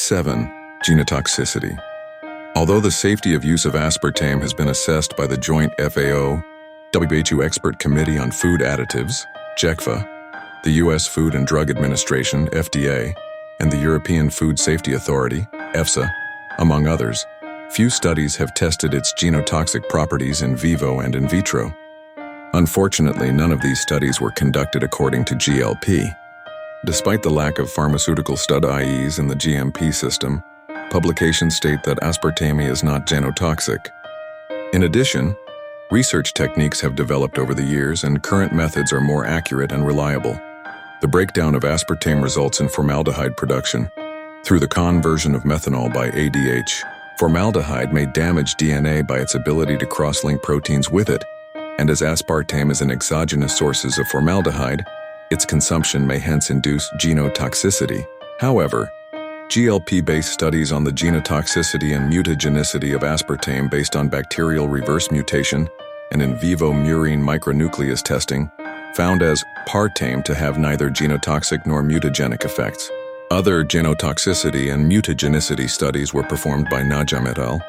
7. Genotoxicity. Although the safety of use of aspartame has been assessed by the joint FAO-WHO Expert Committee on Food Additives, (JECFA), the U.S. Food and Drug Administration, FDA, and the European Food Safety Authority, EFSA, among others, few studies have tested its genotoxic properties in vivo and in vitro. Unfortunately, none of these studies were conducted according to GLP. Despite the lack of pharmaceutical studies in the GMP system, publications state that aspartame is not genotoxic. In addition, research techniques have developed over the years and current methods are more accurate and reliable. The breakdown of aspartame results in formaldehyde production. Through the conversion of methanol by ADH, formaldehyde may damage DNA by its ability to cross-link proteins with it, and as aspartame is an exogenous source of formaldehyde, its consumption may hence induce genotoxicity. However, GLP-based studies on the genotoxicity and mutagenicity of aspartame based on bacterial reverse mutation and in vivo murine micronucleus testing found aspartame to have neither genotoxic nor mutagenic effects. Other genotoxicity and mutagenicity studies were performed by Najam et al.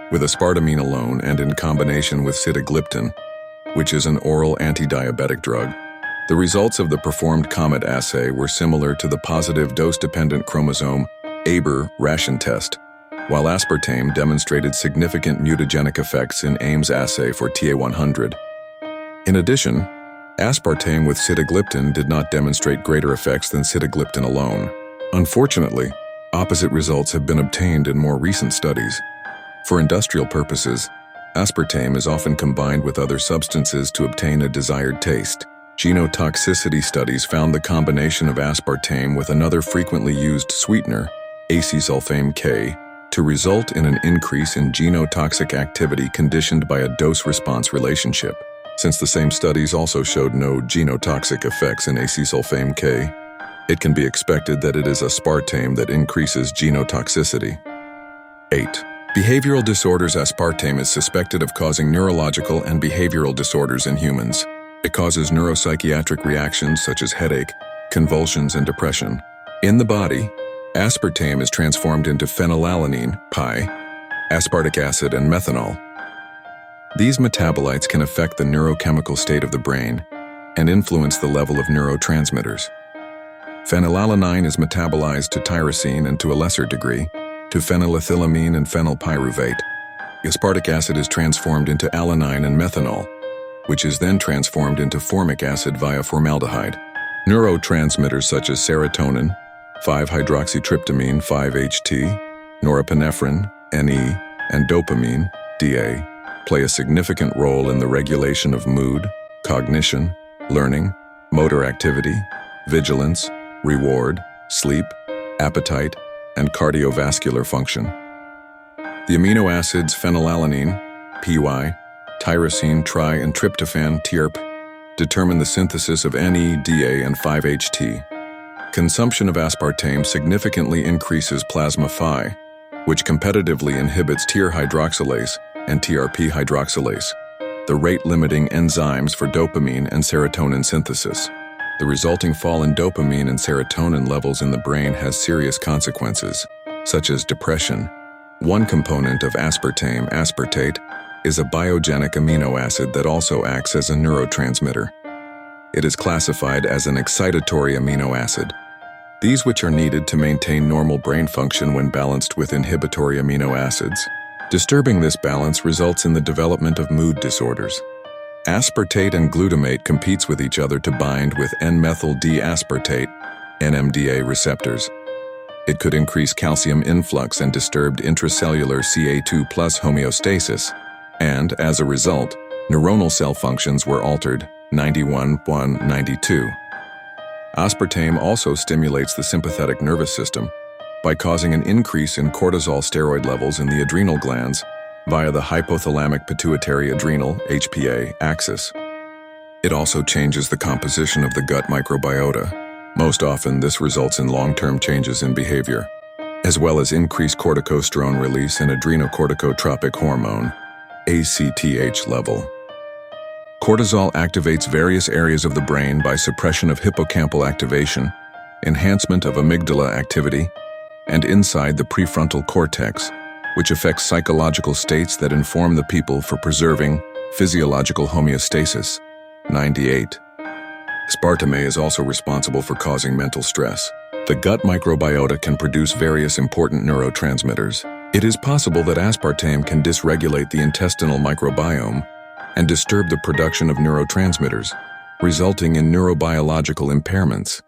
With aspartame alone and in combination with sitagliptin, which is an oral anti-diabetic drug. The results of the performed COMET assay were similar to the positive dose-dependent chromosome Aber ration test, while aspartame demonstrated significant mutagenic effects in Ames assay for TA100. In addition, aspartame with sitagliptin did not demonstrate greater effects than sitagliptin alone. Unfortunately, opposite results have been obtained in more recent studies. For industrial purposes, aspartame is often combined with other substances to obtain a desired taste. Genotoxicity studies found the combination of aspartame with another frequently used sweetener, acesulfame K, to result in an increase in genotoxic activity conditioned by a dose-response relationship. Since the same studies also showed no genotoxic effects in acesulfame K, it can be expected that it is aspartame that increases genotoxicity. 8. Behavioral disorders. Aspartame is suspected of causing neurological and behavioral disorders in humans. It causes neuropsychiatric reactions such as headache, convulsions, and depression. In the body, aspartame is transformed into phenylalanine, PI, aspartic acid, and methanol. These metabolites can affect the neurochemical state of the brain and influence the level of neurotransmitters. Phenylalanine is metabolized to tyrosine and to a lesser degree, to phenylethylamine and phenylpyruvate. Aspartic acid is transformed into alanine and methanol, which is then transformed into formic acid via formaldehyde. Neurotransmitters such as serotonin, 5-hydroxytryptamine, 5-HT, norepinephrine, NE, and dopamine, DA, play a significant role in the regulation of mood, cognition, learning, motor activity, vigilance, reward, sleep, appetite, and cardiovascular function. The amino acids phenylalanine, PY, tyrosine, tri, and tryptophan, TRP, determine the synthesis of NE, DA, and 5-HT. Consumption of aspartame significantly increases plasma Phi, which competitively inhibits TR hydroxylase and TRP hydroxylase, the rate-limiting enzymes for dopamine and serotonin synthesis. The resulting fall in dopamine and serotonin levels in the brain has serious consequences, such as depression. One component of aspartame, aspartate, is a biogenic amino acid that also acts as a neurotransmitter. It is classified as an excitatory amino acid. These which are needed to maintain normal brain function when balanced with inhibitory amino acids. Disturbing this balance results in the development of mood disorders. Aspartate and glutamate competes with each other to bind with N-methyl D-aspartate, NMDA receptors. It could increase calcium influx and disturbed intracellular Ca2+ homeostasis, and, as a result, neuronal cell functions were altered, 91-192. Aspartame also stimulates the sympathetic nervous system by causing an increase in cortisol steroid levels in the adrenal glands via the hypothalamic pituitary adrenal HPA axis. It also changes the composition of the gut microbiota. Most often, this results in long-term changes in behavior, as well as increased corticosterone release and adrenocorticotropic hormone, ACTH level. Cortisol activates various areas of the brain by suppression of hippocampal activation, enhancement of amygdala activity, and inside the prefrontal cortex, which affects psychological states that inform the people for preserving physiological homeostasis. 98. Aspartame is also responsible for causing mental stress. The gut microbiota can produce various important neurotransmitters. It is possible that aspartame can dysregulate the intestinal microbiome and disturb the production of neurotransmitters, resulting in neurobiological impairments.